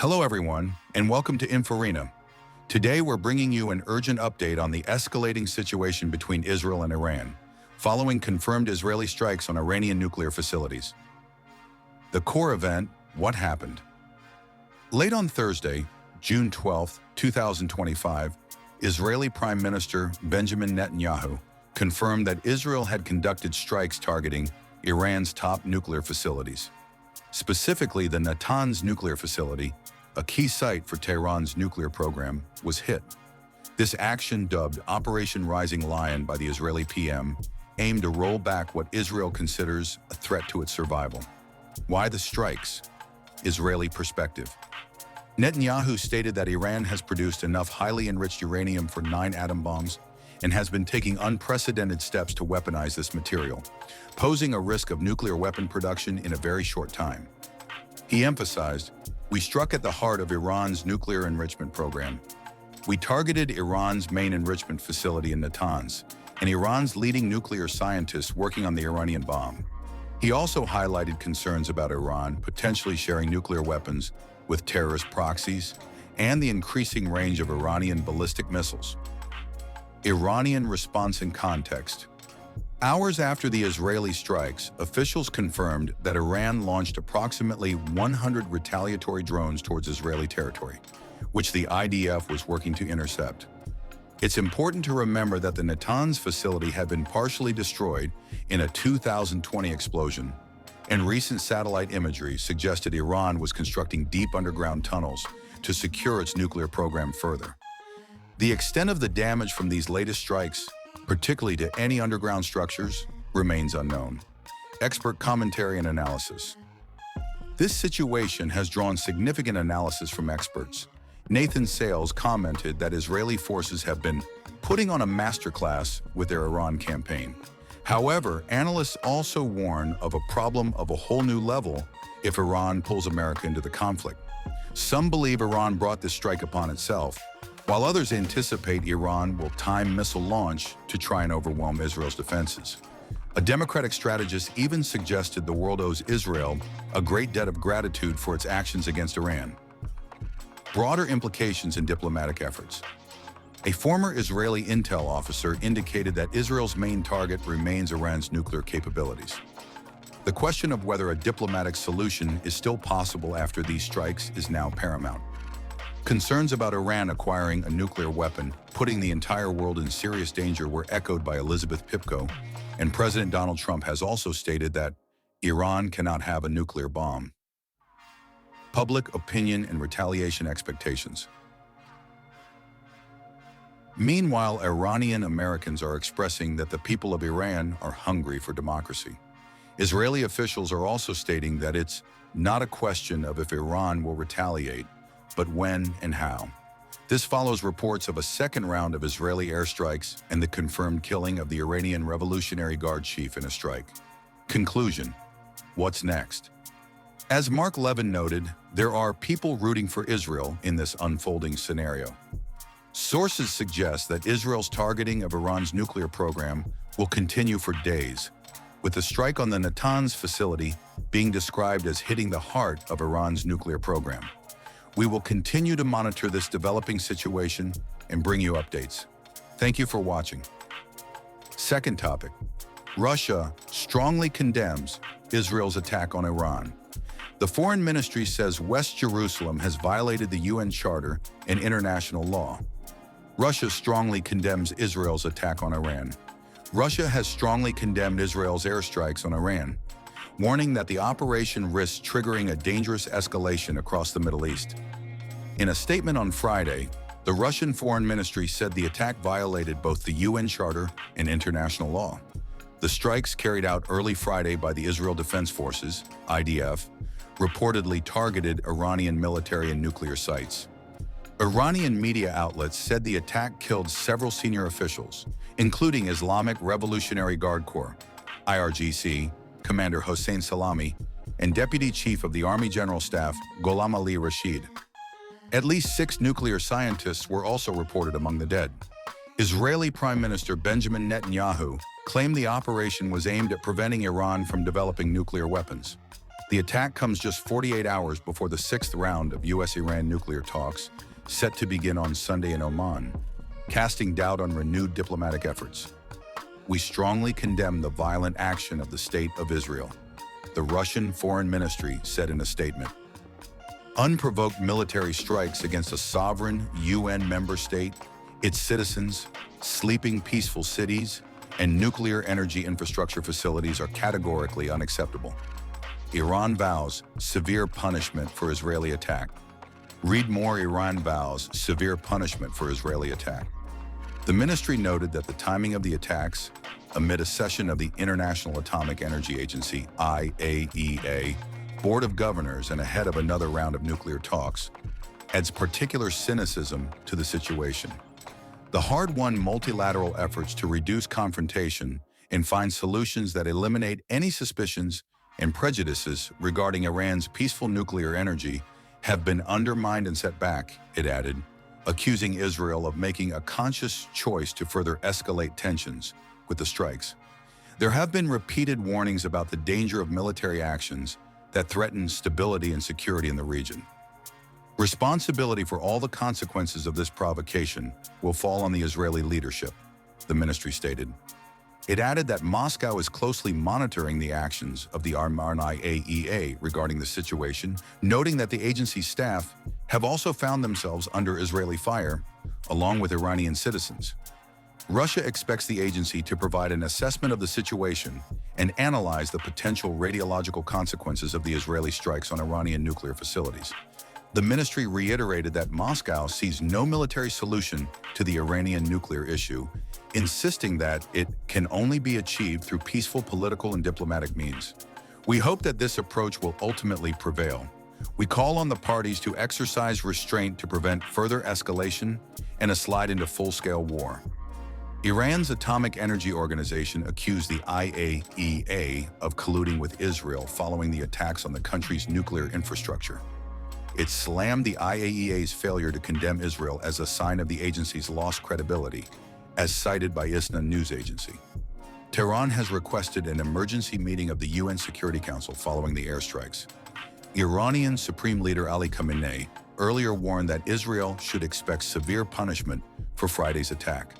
Hello everyone, and welcome to Inforina. Today we're bringing you an urgent update on the escalating situation between Israel and Iran, following confirmed Israeli strikes on Iranian nuclear facilities. The core event, what happened? Late on Thursday, June 12, 2025, Israeli Prime Minister Benjamin Netanyahu confirmed that Israel had conducted strikes targeting Iran's top nuclear facilities. Specifically, the Natanz Nuclear Facility, a key site for Tehran's nuclear program, was hit. This action, dubbed Operation Rising Lion by the Israeli PM, aimed to roll back what Israel considers a threat to its survival. Why the strikes? Israeli perspective. Netanyahu stated that Iran has produced enough highly enriched uranium for 9 atom bombs and has been taking unprecedented steps to weaponize this material, posing a risk of nuclear weapon production in a very short time. He emphasized, "We struck at the heart of Iran's nuclear enrichment program. We targeted Iran's main enrichment facility in Natanz and Iran's leading nuclear scientists working on the Iranian bomb." He also highlighted concerns about Iran potentially sharing nuclear weapons with terrorist proxies and the increasing range of Iranian ballistic missiles. Iranian response and context. Hours after the Israeli strikes, officials confirmed that Iran launched approximately 100 retaliatory drones towards Israeli territory, which the IDF was working to intercept. It's important to remember that the Natanz facility had been partially destroyed in a 2020 explosion, and recent satellite imagery suggested Iran was constructing deep underground tunnels to secure its nuclear program further. The extent of the damage from these latest strikes, particularly to any underground structures, remains unknown. Expert commentary and analysis. This situation has drawn significant analysis from experts. Natanz Sales commented that Israeli forces have been putting on a masterclass with their Iran campaign. However, analysts also warn of a problem of a whole new level if Iran pulls America into the conflict. Some believe Iran brought this strike upon itself, while others anticipate Iran will time missile launch to try and overwhelm Israel's defenses. A Democratic strategist even suggested the world owes Israel a great debt of gratitude for its actions against Iran. Broader implications in diplomatic efforts. A former Israeli intel officer indicated that Israel's main target remains Iran's nuclear capabilities. The question of whether a diplomatic solution is still possible after these strikes is now paramount. Concerns about Iran acquiring a nuclear weapon, putting the entire world in serious danger, were echoed by Elizabeth Pipko, and President Donald Trump has also stated that Iran cannot have a nuclear bomb. Public opinion and retaliation expectations. Meanwhile, Iranian Americans are expressing that the people of Iran are hungry for democracy. Israeli officials are also stating that it's not a question of if Iran will retaliate, but when and how. This follows reports of a second round of Israeli airstrikes and the confirmed killing of the Iranian Revolutionary Guard chief in a strike. Conclusion. What's next? As Mark Levin noted, there are people rooting for Israel in this unfolding scenario. Sources suggest that Israel's targeting of Iran's nuclear program will continue for days, with the strike on the Natanz facility being described as hitting the heart of Iran's nuclear program. We will continue to monitor this developing situation and bring you updates. Thank you for watching. Second topic. Russia strongly condemns Israel's attack on Iran. The Foreign Ministry says West Jerusalem has violated the UN Charter and international law. Russia strongly condemns Israel's attack on Iran. Russia has strongly condemned Israel's airstrikes on Iran, warning that the operation risks triggering a dangerous escalation across the Middle East. In a statement on Friday, the Russian Foreign Ministry said the attack violated both the UN Charter and international law. The strikes carried out early Friday by the Israel Defense Forces, IDF, reportedly targeted Iranian military and nuclear sites. Iranian media outlets said the attack killed several senior officials, including Islamic Revolutionary Guard Corps, IRGC, Commander Hossein Salami, and Deputy Chief of the Army General Staff, Gholam Ali Rashid. At least 6 nuclear scientists were also reported among the dead. Israeli Prime Minister Benjamin Netanyahu claimed the operation was aimed at preventing Iran from developing nuclear weapons. The attack comes just 48 hours before the sixth round of U.S.-Iran nuclear talks, set to begin on Sunday in Oman, casting doubt on renewed diplomatic efforts. We strongly condemn the violent action of the State of Israel, the Russian Foreign Ministry said in a statement. Unprovoked military strikes against a sovereign UN member state, its citizens, sleeping peaceful cities, and nuclear energy infrastructure facilities are categorically unacceptable. Iran vows severe punishment for Israeli attack. Read more. Iran vows severe punishment for Israeli attack. The ministry noted that the timing of the attacks, amid a session of the International Atomic Energy Agency, IAEA, Board of Governors and ahead of another round of nuclear talks, adds particular cynicism to the situation. The hard-won multilateral efforts to reduce confrontation and find solutions that eliminate any suspicions and prejudices regarding Iran's peaceful nuclear energy have been undermined and set back, it added, accusing Israel of making a conscious choice to further escalate tensions with the strikes. There have been repeated warnings about the danger of military actions that threaten stability and security in the region. Responsibility for all the consequences of this provocation will fall on the Israeli leadership, the ministry stated. It added that Moscow is closely monitoring the actions of the IAEA regarding the situation, noting that the agency's staff have also found themselves under Israeli fire, along with Iranian citizens. Russia expects the agency to provide an assessment of the situation and analyze the potential radiological consequences of the Israeli strikes on Iranian nuclear facilities. The ministry reiterated that Moscow sees no military solution to the Iranian nuclear issue, insisting that it can only be achieved through peaceful political and diplomatic means. We hope that this approach will ultimately prevail. We call on the parties to exercise restraint to prevent further escalation and a slide into full-scale war. Iran's Atomic Energy Organization accused the IAEA of colluding with Israel following the attacks on the country's nuclear infrastructure. It slammed the IAEA's failure to condemn Israel as a sign of the agency's lost credibility, as cited by ISNA news agency. Tehran has requested an emergency meeting of the UN Security Council following the airstrikes. Iranian Supreme Leader Ali Khamenei earlier warned that Israel should expect severe punishment for Friday's attack.